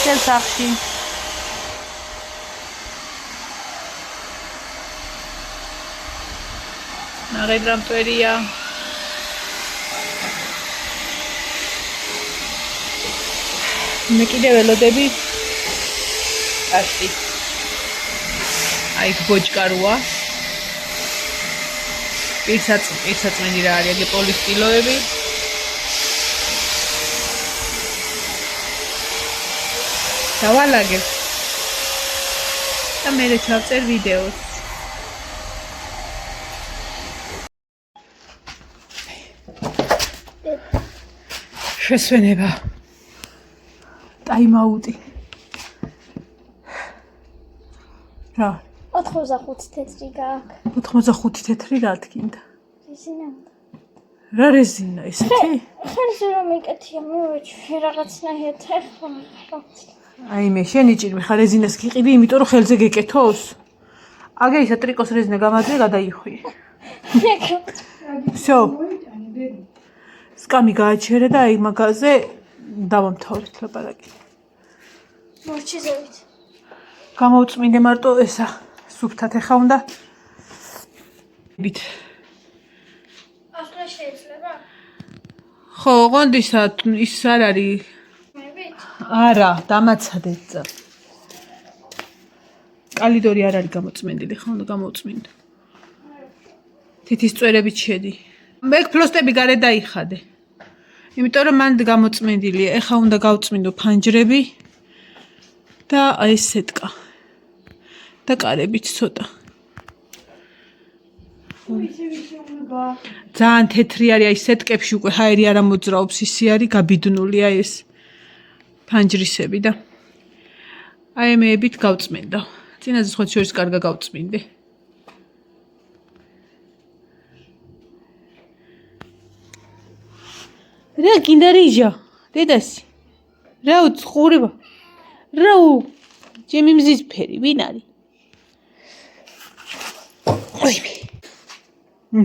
წელ სახში. ნაღედ რამტვერია. მე კიდევ ველოდები აშტი. აი ბოჭკაროა. პირსაწმინდი რა არის, ეგ პოლისტილოები. დავალაგებ. და მე ჩავწერ ვიდეოს. შესვენება. ტაიმაუტი. რა? 85 თეთრი გააქვს. 85 თეთრი რა თქინდა? რეზინა. რა რეზინა ესეთი? ხელზე რომ მიკეთია მივეჩვი რაღაცნაირად ეხლა. აი მე შენი ჭირვი ხარ რეზინას გიყიდი, იმიტომ რომ ხელზე გეკეთოს? აგე ისა ტრიკოს რეზინა გამაძე გადაიხვი. всё. სკამი გააჩერე და აი მაგაზე დავამთავრეთ ლაპარაკი. მორჩიზებით. გამოვწმინდე მარტო ესა სუფთად ეხა უნდა. ბით. ახლა შეიძლება? ხო, ოღონდისა ის არ არის. მებით? არა, დამაცადეთ წა. კალიდორი არ არის გამოწმენდილი, ხო უნდა გამოვწმინდო. თითის წვერებით შედი. მე ფლოსტები გარეთ დაიხადე. იმიტომ რომ მანდ გამოწმენდილია. ეხა უნდა გავწმინდო ფანჯრები და აი სეტკა. და კარებით ცოტა. ძალიან თეთრი არის აი სეტკებში უკვე ჰაერი არ მოძრაობს, ისი არის გაბიდნულია ეს ფანჯრისები და აი მეებით გავწმინდა. წინაზე სხვა შორის კარგა გავწმინდე. რა გინდა რიჟა? დედასი. რა უცხურება? რა ჩემი მზის ფერი ვინ არის? ოიმე.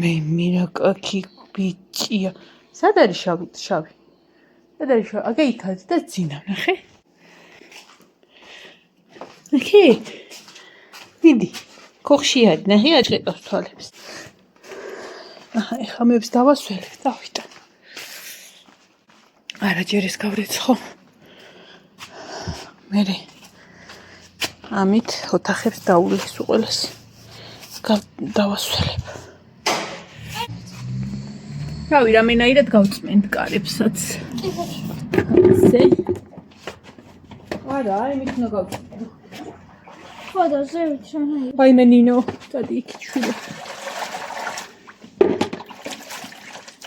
მე მირაკაკი ბიჭია. სად არის შავი? სად არის შავი? აგე იქაც და ძინა ნახე. ნახე. მიდი. ქოხში არის, ნახე აჭყეტავს თვალებს. აჰა, ეხა მეებს დავასველებ, დავიტან. არა ჯერ ეს გავრეცხო. მერე ამით ოთახებს დაულეს უყოლეს. დავასველებ. რავი, რამენაირად გავწმენთ კარებსაც. ასე. არა, აი მით უნდა გავწმენდო. ხო და ზევით რანაირად. აი მე ნინო, დადი იქ შვილი.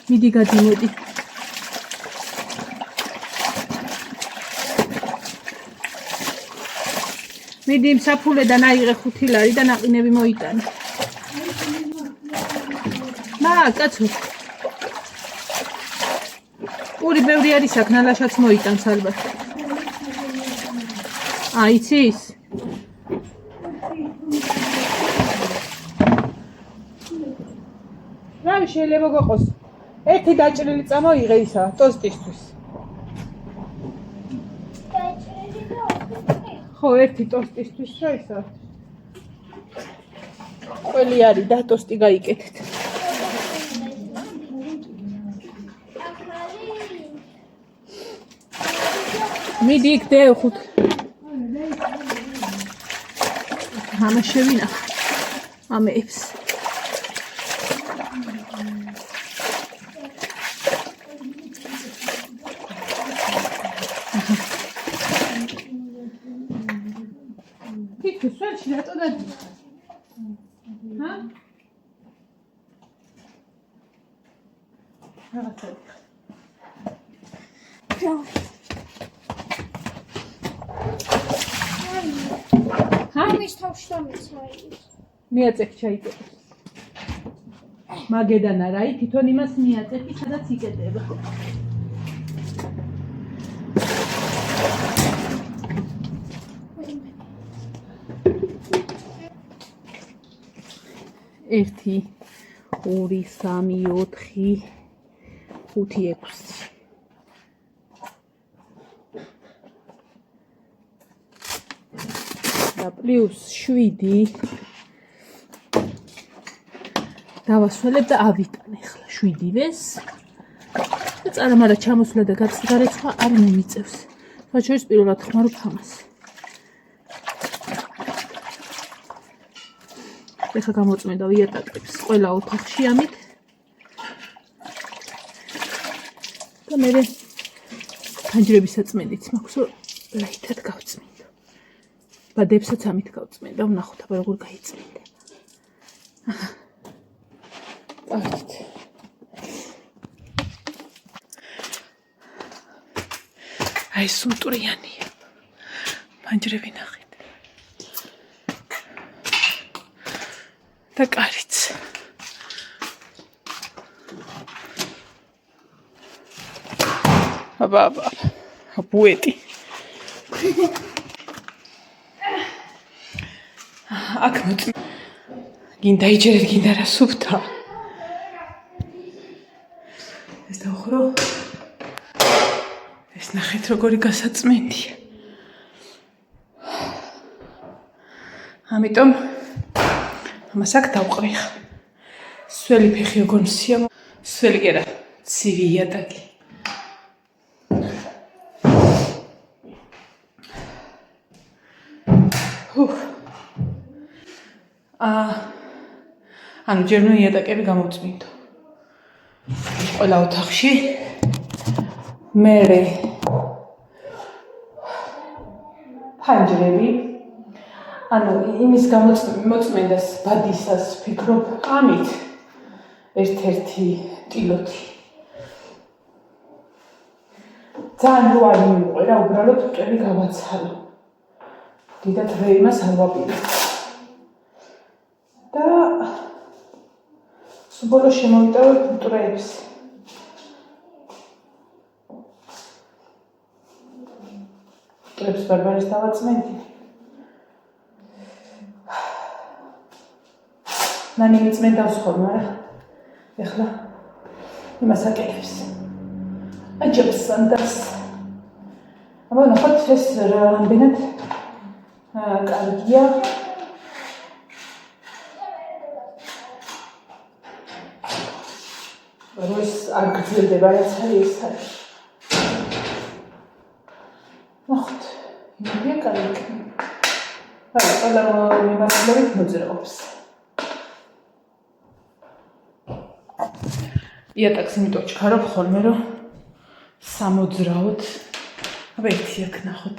მიდი გადიმოდი. მიდი საფულედან აიღე 5 ლარი და ნაყინები მოიტანე. კაცო. პური ბევრი არის აქ, ნალაშაც მოიტანს ალბათ. იცის? რავი შეიძლება გოყოს. ერთი დაჭრილი წამოიღე ისა, ტოსტისთვის. ხო, ერთი ტოსტისთვის რა ისა. ყველი არის და ტოსტი გაიკეთეთ. მიდი იქ დევხუთ. ამა შევინახ. ამებს. თითქოს სვერში რატო დადიხარ? ჰა? რაღაცა. მის თავში დამეცაი. მიაწექ ჩაიკეტოს. მაგედან არა, თვითონ იმას მიაწექი, სადაც იკეტება. ერთი, 2, 3, 4, 5, 6. და პლუს 7 დავასრულებ და ავიტანე ახლა 7-ვეს. და წარმარა ჩამოსვლა და გარეცხვა არ მომიწევს. თვალშორის პირველად ხმარობ ამას. ეხლა გამოწმენდა იატაკებს ყველა ოთახში ამით. და მე ფანჯრების საწმენდიც მაქვს, რომ ლაითად გავწმინდო. ბადებსაც ამით გავწმინდა, ვნახოთ აბა როგორ გაიწმინდა. წავიდეთ. აი სუნტურიანია. ფანჯრები ნახეთ. და კარიც. აბა ბუეტი. აქ მოწმ. გინდა იჯერეთ, გინდა რა სუფთა. ეს დავხრო. ეს ნახეთ როგორი გასაწმენდია. ამიტომ ამას აქ დავყრი. სველი ფეხი როგორ მსია. სველი კი არა, ცივი იატაკი. ანუ ჯერ უნდა იატაკები გამოვწმინდო. ყველა ოთახში. მერე ფანჯრები. ანუ იმის გამოწმენდას ბადისას ფიქრობ ამით ერთ-ერთი ტილოთი. ძალიან რო არ მიუყვე რა, უბრალოდ მტვერი გავაცალო. დიდად რეიმას არ ვაპირებ. და სულ შემოვიტოვებ მტვრებს. მტვრებს ბარბარეს დავაწმენდი. ნანი მიწმენდავს ხოლმე, არა? ეხლა იმას აკეთებს. აჯობს სანდას. აბა ნახოთ ეს რამდენად კარგია. როის არ გძლდება რაც არის ეს არის. ნახოთ. იმედია კარგი. არა, ყველა მიმართულებით მოძრაობს. იატაკს იმიტომ ჩქარობ ხოლმე, რომ სამოძრაოდ. აბა ერთი აქ ნახოთ.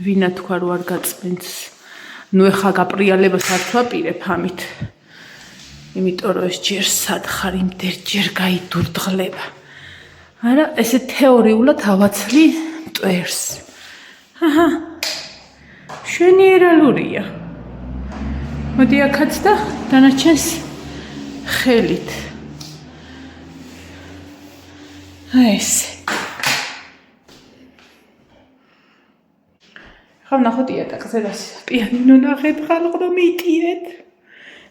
ვინა თქვა რომ არ გაწმენს. ნუ ეხა გაპრიალებას არ ვაპირებ ამით. იმიტომ რომ ეს ჯერ სათხარ იმდერ ჯერ გაიდურდღლება. არა, ესე თეორიულად ავაცლი მტვერს. აჰა. შვენიერალურია. მოდი აქაც და დანარჩენს ხელით. აი ესე. ხომ ნახოთ იატაკზე რას პიანინო ნახეთ ხალხ რომ მიიტირეთ.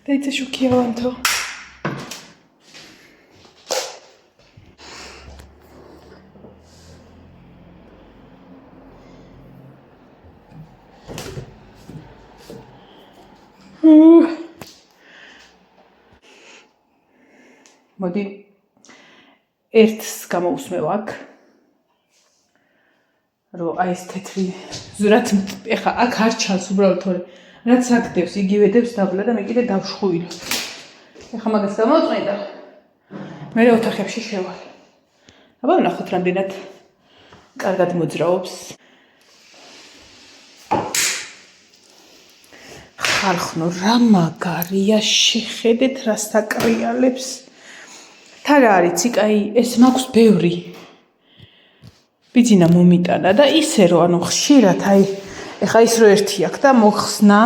და იცი შუქიავანთო. მოდი ერთს გამოუსმევ აქ. რომ აი ეს თეთრი ზურაც ეხა აქ არ ჩანს უბრალოდ თორე რაც აქ დევს იგივე დევს დაბლა და მე კიდე დავშხუილო. ეხა მაგას დავწმენდა. მე ოთახებში შევალ. აბა ნახოთ რამდენად კარგად მოძრაობს. ხალხნო რა მაგარია შეხედეთ რას დაკრიალებს. თა რა არის ციკაი ეს მაქვს ბევრი. ბიძინა მომიტანა და ისე რომ ანუ ხშირად აი ეხა ის რო ერთი აქვს და მოხსნა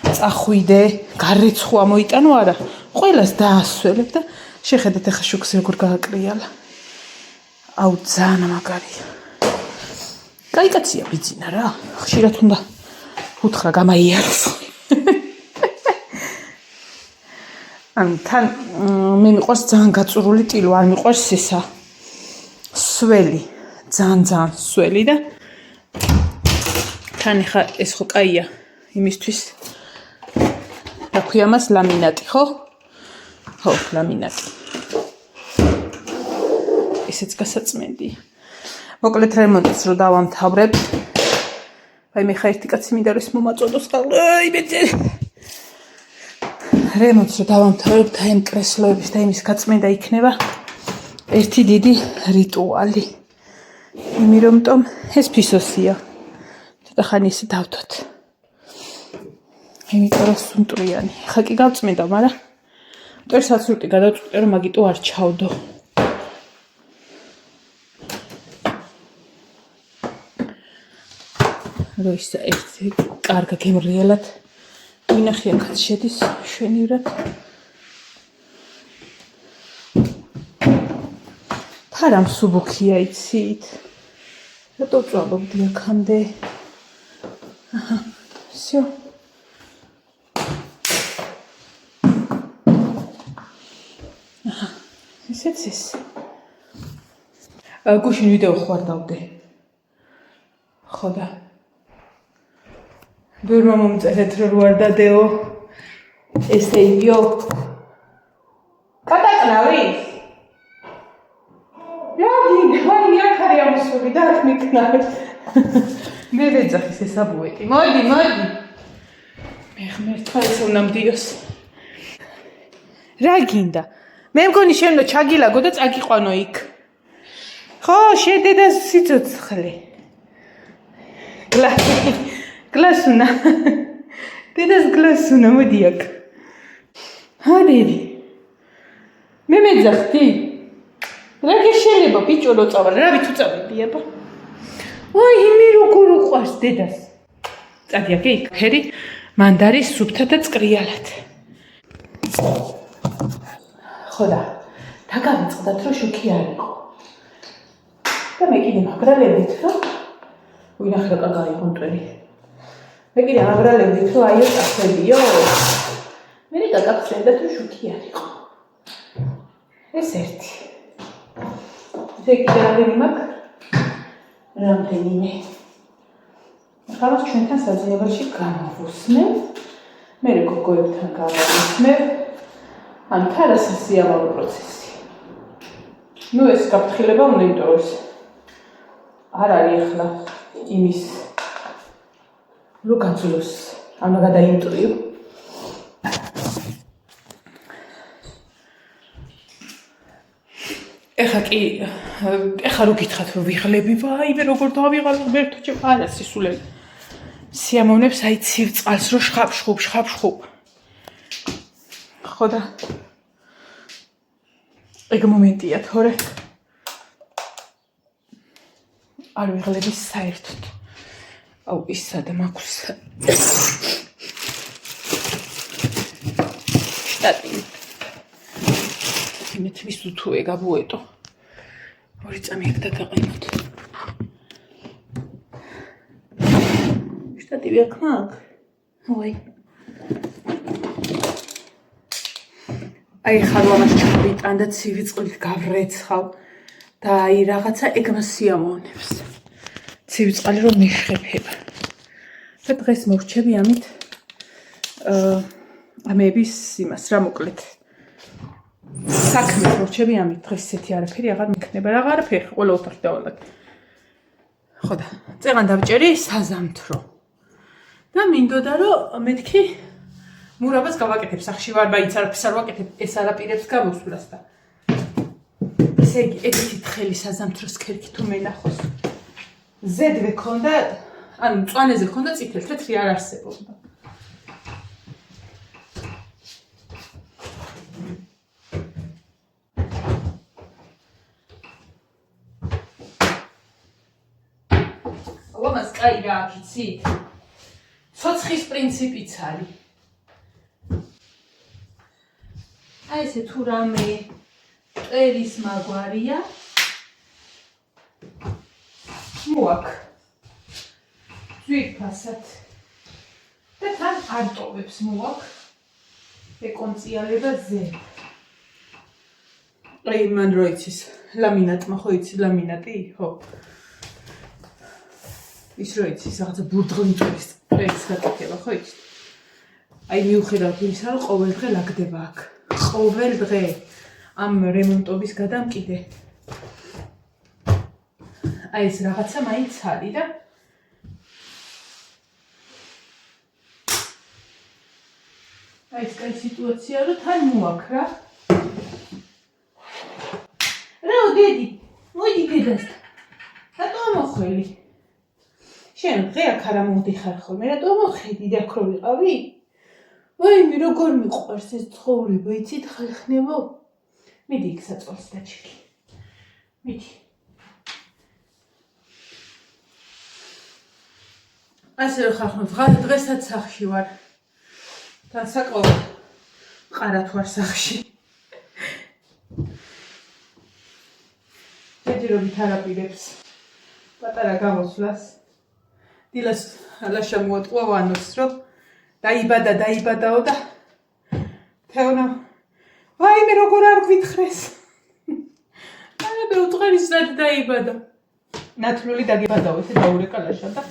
წახვიდე გარეცხვა მოიტანო არა ყველას დაასველებ და შეხედეთ ეხა შუქს როგორ გააკრიალა. აუ ძალიან მაგარია. კაი კაცია ბიძინა რა ხშირად უნდა უთხრა გამაიაროს. ან თან მე მიყვარს ძალიან გაწურული ტილო არ მიყვარს ესა. სველი, ძალიან სველი და თან ხა ეს ხო კაია იმისთვის რა ქვია მას ლამინატი, ხო? ხო, ლამინატი. ესეც გასაწმენდი. მოკლედ რემონტს რო დავამთავრებ. აი მე ხა ერთი კაცი მინდა რომ ეს მომაწოდოს ხალ. აი მეძე. რემონტს რო დავამთავრებ და იმ კრესლოების და იმის გაწმენდა იქნება ერთი დიდი რიტუალი. იმიტომ ეს ფისოსია. ცოტა ხანი ისე დავდოთ. იმიტომ რომ სუნტრიანი. ხა კი გავწმენდა, მაგრამ ტერსაც რუტი გადავწყვიტე რომ მაგიტო არ ჩავდო. რო ის ერთი კარგა გემრიელად ვინახი აქაც შედის შვენივრად. თარამ სუბუქია იცით. რატო წვალობდი აქამდე? აჰა, всё. აჰა, ისეც ის. გუშინ ვიდეო ხوار დავდე. ხო და ბევრმა მომწერეთ რომ არ დადეო. ესე იგიო. კატაკნავის? აი აქ არის ამოსული და აქ მიქნარი. მე ვეძახის ეს აბუეტი. მოდი. მე ღმერთმა ეს უნდა მდიოს. რა გინდა? მე მგონი შენ უნდა ჩაგილაგო და წაგიყვანო იქ. ხო, შედედა სიცოცხლე. გლასუნა. დედას გლასუნა მოდი აქ. ჰადები. მე მეძახდი? რა შეიძლება ბიჭო რო წავალ, რა ვიცი წავედი აბა. აი იმი როგორ უყვარს დედას. წადი აქ იქ. ფერი მანდარი სუფთა და წკრიალად. ხო და დაგავიწყდათ რომ შოქი არ იყო. და მე კიდე მაგრალებით რომ ვინახე რა კაგა იყო მტვერი. მე კიდე მაგრალებით რომ აიო წახებიო. მე დაგახსენდათ რომ შოქი არ იყო. ეს ერთი. ზეკიდარი მაქვს რამდენიმე. ახლა ჩვენთან საძინებელში გამოვუსმევ. მე გოგოებთან გამოვუსმევ. ან თარასასიამოვნო პროცესი. ნუ ეს გაფრთხილება უნდა იტოვოს. არ არის ახლა იმის რო გაძლოს. ანუ გადაიმტრიო. ეხა რო გითხრათ რომ ვიღლები, ვაიმე როგორ დავიღალ ღმერთო ჩემ არა სისულელი. სიამოვნებს აი ცივ წყალს რო შხაპ. ხო და ეგ მომენტია თორე არ ვიღლები საერთოდ. აუ ის სადამ აქვს შტატი. მე თვითონ უთუე გაბუეტო. ორი წამი აქ დაგაყენოთ. შტატივი აქ მაქვს? ой. აი ხარ ამას ჩავიტან და ცივი წყლით გავრეცხავ და აი რაღაცა ეგ მასიამოვნებს. ცივი წყალი რომ მეშხება. და დღეს მოვრჩები ამით ამების იმას რა მოკლედ. საქმე მოვრჩები ამით დღეს ესეთი არაფერი აღარ მექნება. რა არაფერი ყველა ოთახი დავალაგე. ხო და წეღან დავჭერი საზამთრო. და მინდოდა რომ მეთქი მურაბას გავაკეთებ სახში ვარ ბაიც არაფერს არ ვაკეთებ ეს არაპირებს გამოსვლას და ესე იგი ეგეთი თხელი საზამთროს ქერქი თუ მენახოს ზედვე ქონდა ანუ მწვანეზე ქონდა წითელი თეთრი არ არსებობდა ამას კაი რა აქ იცით ცოცხის პრინციპიც არის აი ესე თუ რამე ყერის მაგვარია მოაქ ძვირფასად და თან არტოვებს მოაქ ეკონციალება ზე აი მან რო იცის ლამინატმა ხო იცი ლამინატი ხო ის რო იცის რაღაცა ბურდღლი მწვერის პროექტს გაკეთება ხო იცი აი მიუხედავად იმისა რომ ყოველ დღე ლაგდება აქ ყოველ დღე ამ რემონტობის გადამკიდე აი ეს რაღაცა მაინც არის და აი ეს კაი სიტუაცია რომ თან მოაქრა რა დედი მოიდი დედასთან რატო მოხველი შენ დღე აქ არა მოდიხარ ხოლმე რატო მოხედი და აქ რო ვიყავი ვაიმე როგორ მიყვარს ეს ცხოვრება იცით ხალხნებო მიდი იქ საწოლს დაჩეკი მიდი ასე რომ ხალხნო დღესაც სახში ვარ თან საკმაოდ ყარათ ვარ სახში ჯერჯერობით არაპირებს პატარა გამოსვლას დილას ლაშა მოატყვა ვანოს რომ დაიბადაო და თეონა ვაიმე როგორ არ გვითხრეს არაბე უწყარისად დაიბადა ნათლული დაგიბადაო ესე დაურეკა ლაშა და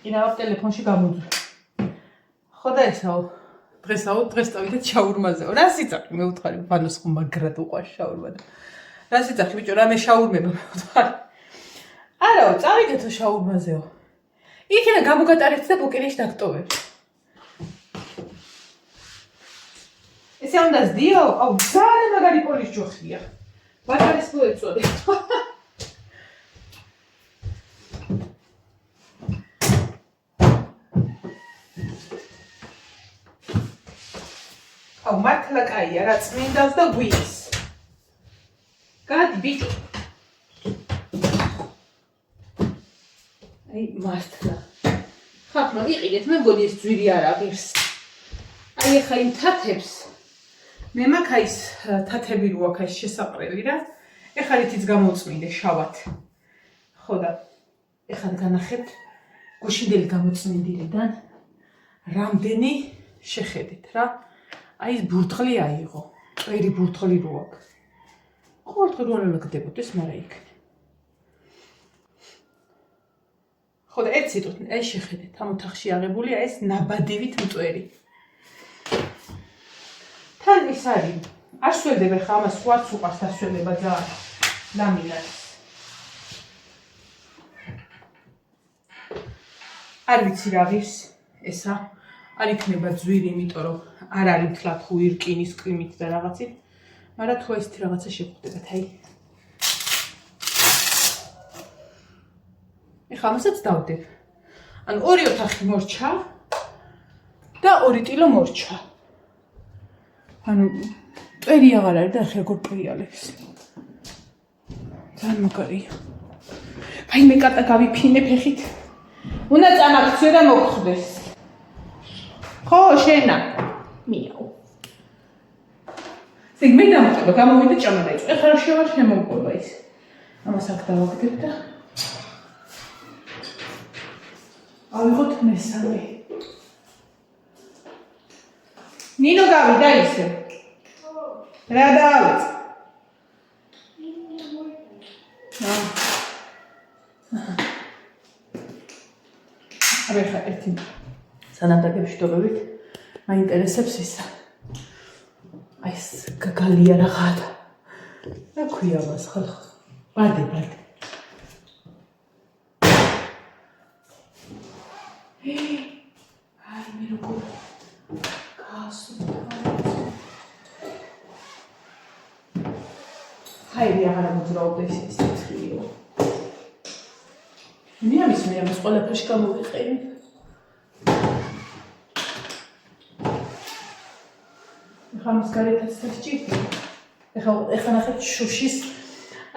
ინავა ტელეფონში გამოძვრ ხო და ესაო დღეს წავიდეთ შაურმაზეო რა სიცოცხლე მე ვუთხარი ვანოს ხომ მაგრად უყვარს შაურმა და რა სიცოცხლე ბიჭო რამე შაურმება მე ვუთხარი არაო წავიდეთო შაურმაზეო იქიდან გამოგატარეთ და ბუკინეში დაგტოვებთ ესე უნდა ზდიო აუ ძალიან მაგარი პოლის ჯოხია ბატარის რო ეწოდე აუ მართლა კაია რა წმინდავს და გვიის გადი ბიჭო აი მართლა ხახმა ვიყიდეთ მე მგონი ეს ძვირი არ აღირს აი ახლა იმ თათებს მე მაქვს აი ეს თათები რო აქვს ეს შესაყრელი რა ეხლა რითიც გამოწმინდე შავად ხო და ეხლა განახებთ გუშინდელი გამოწმინდიდან რამდენი შეხედეთ რა აი ეს ბურთღლი აიღო წვერი ბურთღლი რო აქვს ყოველდღე რო არ ლაგდებოდეს მაგრამ იქ ხო და ერთ სიტყვით აი შეხედეთ ამ ოთახში აღებულია ეს ნაბადივით მწვერი თან ის არის არ სველდება ხა ამას სხვაც უყარს დასველება ძალიან ლამინატს არ ვიცი რა ღირს ესა არ იქნება ძვირი იმიტომ რომ არ არის თლათ ხუი რკინის კრიმით და რაღაცით მაგრამ თუ ესეთი რაღაცა შეგვხვდებათ აი ეხლა ამასაც დავდებ ანუ ორი ოთახი მორჩა და ორი ტილო მორჩა ანუ წერი აღარ არის და ახლა როგორ პრიალებს ძალიან მაგარია აი მე კატა გავიფინე ფეხით უნდა წამაქცე და მოგხვდეს ხო შენა მიაუ ეგ მე დამწყება გამოვიდა ჭამა დაიწყო ეხლა რა შევა შემოგვება ის ამას აქ დავაგდებ და ავიღოთ მესამე ნინო გავიდა ისე რა დავიწყე აბა ხა ერთი სანადაგებშდობებით მაინტერესებს ისა აი ეს გაგალია რაღაცა რა ქვია მას ხალხ ბადე აი მე როგორ გასულა ხაირი აღარა მოძრაობდა ეს ცეცხლიო მე ამის ყველაფერში გამოვიყევი ეხლა ამის გარეთაც დასჭირდა ეხლა ნახეთ შუშის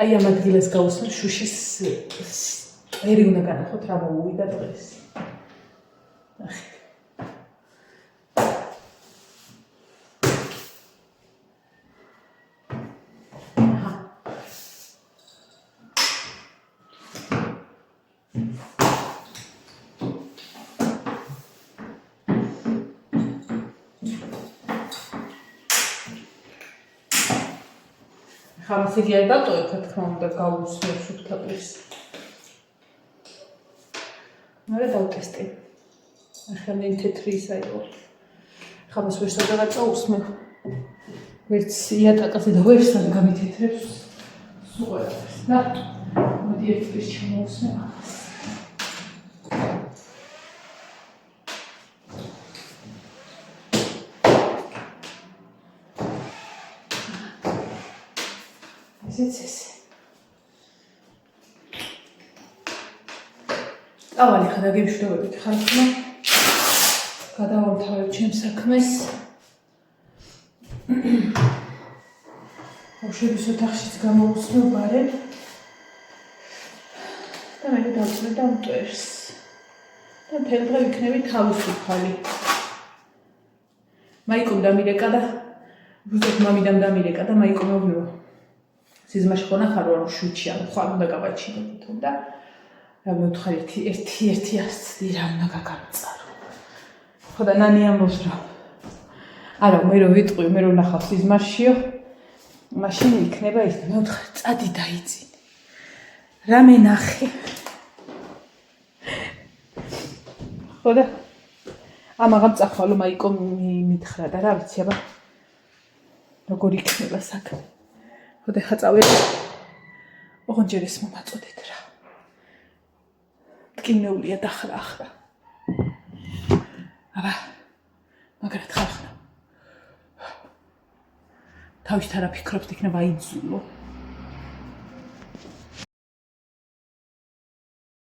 აი ამ ადგილას გავუსმენ შუშის ერი უნდა განახოთ რა მოუვიდა დღეს ნახეთ ხამას იგი არ დატოვებ, რა თქმა უნდა, გავუსმევ სუფთაპლის. მერე დავტესტე. ახლა თეთრი ისა იყო. ხამას ვერ სადღაც უსმევ. ვერც იატაკაზე და ვერ სად გამითეთრებს. სულ ყველაფერს. და მოდი ერთის ჩამოვუსმევ. ეს. ავალი ხა დაგემშვიდობებით ხალხმა. გადავამთავრებ ჩემს საქმეს. ბავშვების ოთახშიც გამოვუსმევ ბარემ. და მე დავწერ და მტვერს. და მთელი დღე ვიქნები თავისუფალი. მაიკომ დამირეკა და ზუსტად მამიდამ დამირეკა და მაიკომ მეუბნება. სიზმაში ხონა ხარო არ შუჩი ან ხარ უნდა გავაჩინო და რა მევთხარ ერთი ასწდი რა უნდა გაგამწარო. ხო და ნანი ამბობს რა. არა მე რო ვიტყვი მე რო ნახავ სიზმაშიო მაშინ იქნება ის მევთხარ წადი დაიწინე. რა მე ნახე. ხო და ამაღამ წახვალო მაიკო მითხრა და რა ვიცი აბა როგორ იქნება საქმე. ხო და ხა წავედი. ოღონდ ჯერ ეს მომაწოდეთ რა. ტკინეულია დახრა. აბა მაგრად ხალხო. თავისთან რა ფიქრობთ იქნება აიძულო.